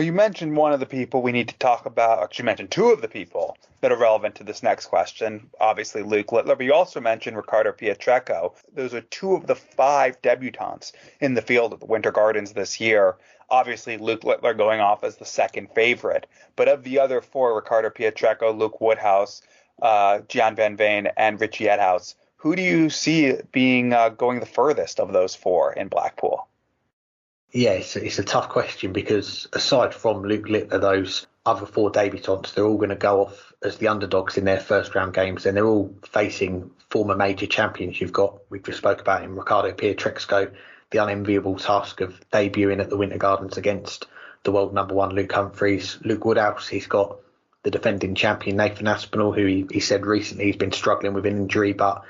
Well, you mentioned one of the people we need to talk about. Actually, you mentioned two of the people that are relevant to this next question. Obviously, Luke Littler, but you also mentioned Riccardo Pietreczko. Those are two of the 5 debutants in the field at the Winter Gardens this year. Obviously, Luke Littler going off as the second favorite. But of the other 4, Riccardo Pietreczko, Luke Woodhouse, Gian Van Veen, and Richie Edhouse, who do you see being going the furthest of those 4 in Blackpool? Yeah, it's a tough question because aside from Luke Littler, those other 4 debutants, they're all going to go off as the underdogs in their first round games, and they're all facing former major champions. We've just spoke about him, Riccardo Pietreczko, the unenviable task of debuting at the Winter Gardens against the world number 1 Luke Humphries. Luke Woodhouse, he's got the defending champion Nathan Aspinall, who he said recently he's been struggling with an injury, but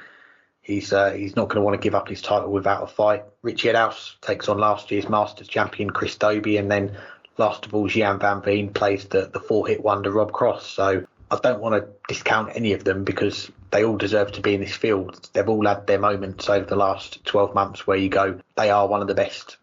he's not going to want to give up his title without a fight. Richie Edhouse takes on last year's Masters champion Chris Dobey, and then last of all, Gian Van Veen plays the 4-hit wonder Rob Cross. So I don't want to discount any of them because they all deserve to be in this field. They've all had their moments over the last 12 months where you go, they are one of the best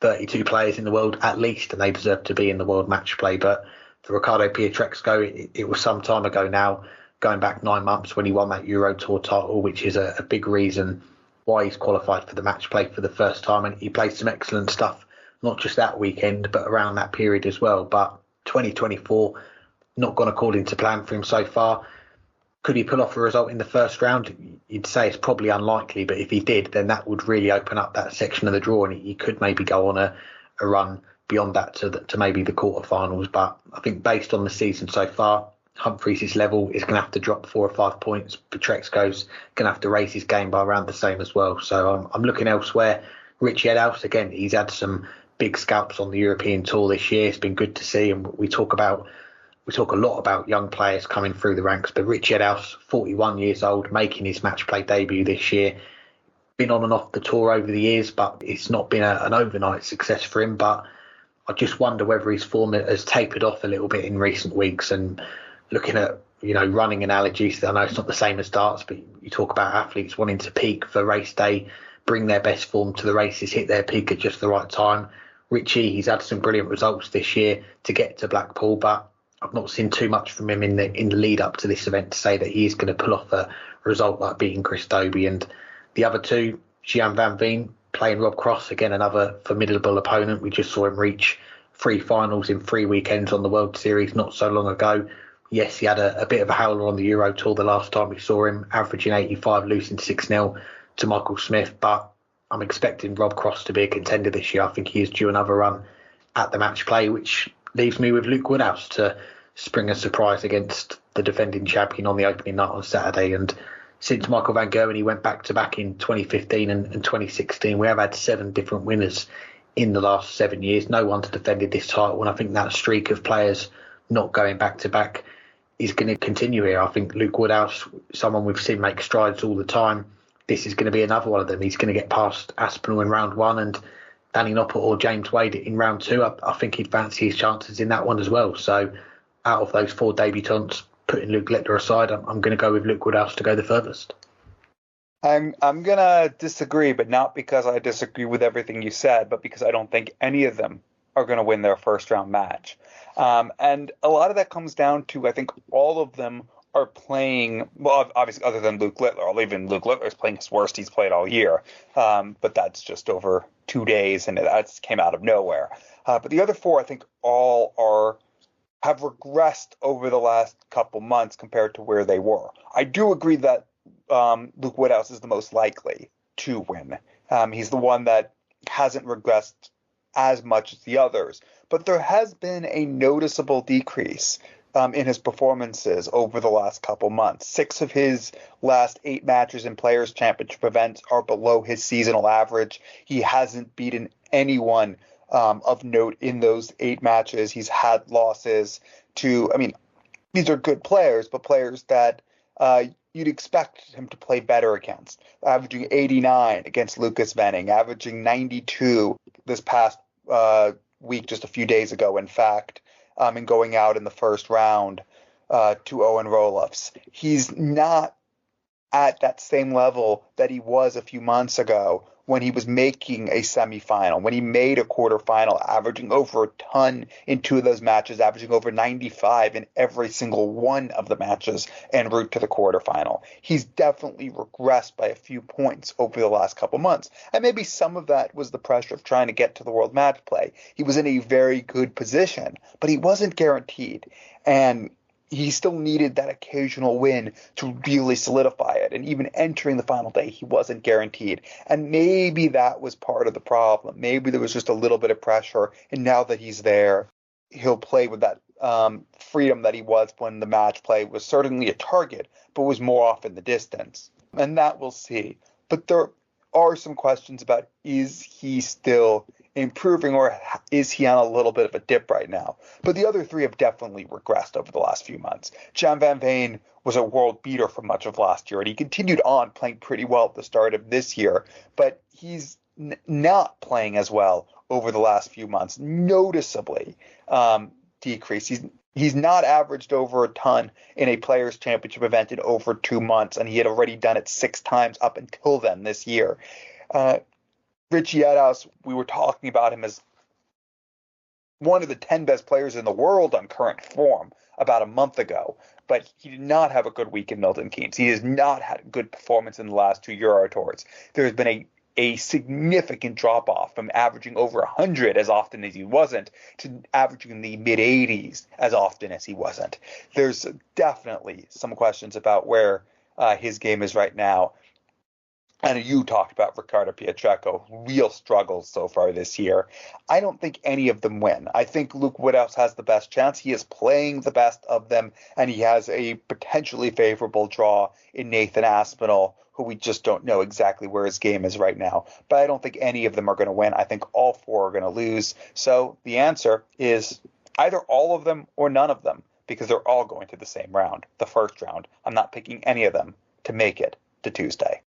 32 players in the world at least, and they deserve to be in the World Matchplay. But for Riccardo Pietreczko, it was some time ago now, going back 9 months when he won that Euro Tour title, which is a big reason why he's qualified for the match play for the first time. And he played some excellent stuff, not just that weekend, but around that period as well. But 2024, not gone according to plan for him so far. Could he pull off a result in the first round? You'd say it's probably unlikely, but if he did, then that would really open up that section of the draw, and he could maybe go on a run beyond that to maybe the quarterfinals. But I think based on the season so far, Humphries' level is going to have to drop 4 or 5 points. Pietreczko's going to have to raise his game by around the same as well. So I'm looking elsewhere. Richie Edhouse, again, he's had some big scalps on the European Tour this year. It's been good to see, and we talk a lot about young players coming through the ranks, but Richie Edhouse, 41 years old, making his match play debut this year. Been on and off the tour over the years, but it's not been an overnight success for him. But I just wonder whether his form has tapered off a little bit in recent weeks. And looking at, running analogies, I know it's not the same as darts, but you talk about athletes wanting to peak for race day, bring their best form to the races, hit their peak at just the right time. Richie, he's had some brilliant results this year to get to Blackpool, but I've not seen too much from him in the lead up to this event to say that he is going to pull off a result like beating Chris Dobey. And the other 2, Gian Van Veen playing Rob Cross, again another formidable opponent. We just saw him reach 3 finals in 3 weekends on the World Series not so long ago. Yes, he had a bit of a howler on the Euro Tour the last time we saw him, averaging 85, losing 6-0 to Michael Smith. But I'm expecting Rob Cross to be a contender this year. I think he is due another run at the match play, which leaves me with Luke Woodhouse to spring a surprise against the defending champion on the opening night on Saturday. And since Michael van Gerwen, he went back-to-back in 2015 and 2016, we have had 7 different winners in the last 7 years. No one's defended this title, and I think that streak of players not going back-to-back is going to continue here. I think Luke Woodhouse, someone we've seen make strides all the time, this is going to be another one of them. He's going to get past Aspinall in round 1 and Danny Noppert or James Wade in round 2. I think he'd fancy his chances in that one as well. So out of those 4 debutants, putting Luke Littler aside, I'm going to go with Luke Woodhouse to go the furthest. I'm going to disagree, but not because I disagree with everything you said, but because I don't think any of them are going to win their first round match. And a lot of that comes down to, I think all of them are playing, well, obviously other than Luke Littler, or even Luke Littler is playing his worst he's played all year. But that's just over 2 days, and that came out of nowhere. But the other 4, I think all have regressed over the last couple months compared to where they were. I do agree that Luke Woodhouse is the most likely to win. He's the one that hasn't regressed as much as the others. But there has been a noticeable decrease in his performances over the last couple months. 6 of his last 8 matches in Players' Championship events are below his seasonal average. He hasn't beaten anyone of note in those 8 matches. He's had losses to, these are good players, but players that you'd expect him to play better against. Averaging 89 against Lucas Venning, averaging 92 this past week, just a few days ago, in fact, and going out in the first round to Owen Roloffs. He's not at that same level that he was a few months ago when he was making a semifinal, when he made a quarterfinal, averaging over a ton in 2 of those matches, averaging over 95 in every single one of the matches en route to the quarterfinal. He's definitely regressed by a few points over the last couple months. And maybe some of that was the pressure of trying to get to the World Matchplay. He was in a very good position, but he wasn't guaranteed. And he still needed that occasional win to really solidify it. And even entering the final day, he wasn't guaranteed. And maybe that was part of the problem. Maybe there was just a little bit of pressure. And now that he's there, he'll play with that freedom that he was when the match play was certainly a target, but was more off in the distance. And that we'll see. But there are some questions about, is he still improving, or is he on a little bit of a dip right now? But the other 3 have definitely regressed over the last few months. Jan van Veen was a world beater for much of last year, and he continued on playing pretty well at the start of this year, but he's not playing as well over the last few months, noticeably decreased. He's not averaged over a ton in a Players' Championship event in over 2 months, and he had already done it 6 times up until then this year. Richie Edaus, we were talking about him as one of the 10 best players in the world on current form about a month ago, but he did not have a good week in Milton Keynes. He has not had a good performance in the last 2 Euro Tours. There has been a significant drop-off from averaging over 100 as often as he wasn't to averaging in the mid-80s as often as he wasn't. There's definitely some questions about where his game is right now. And you talked about Ricardo Pietreko, real struggles so far this year. I don't think any of them win. I think Luke Woodhouse has the best chance. He is playing the best of them, and he has a potentially favorable draw in Nathan Aspinall, who we just don't know exactly where his game is right now. But I don't think any of them are going to win. I think all 4 are going to lose. So the answer is either all of them or none of them, because they're all going to the same round, the first round. I'm not picking any of them to make it to Tuesday.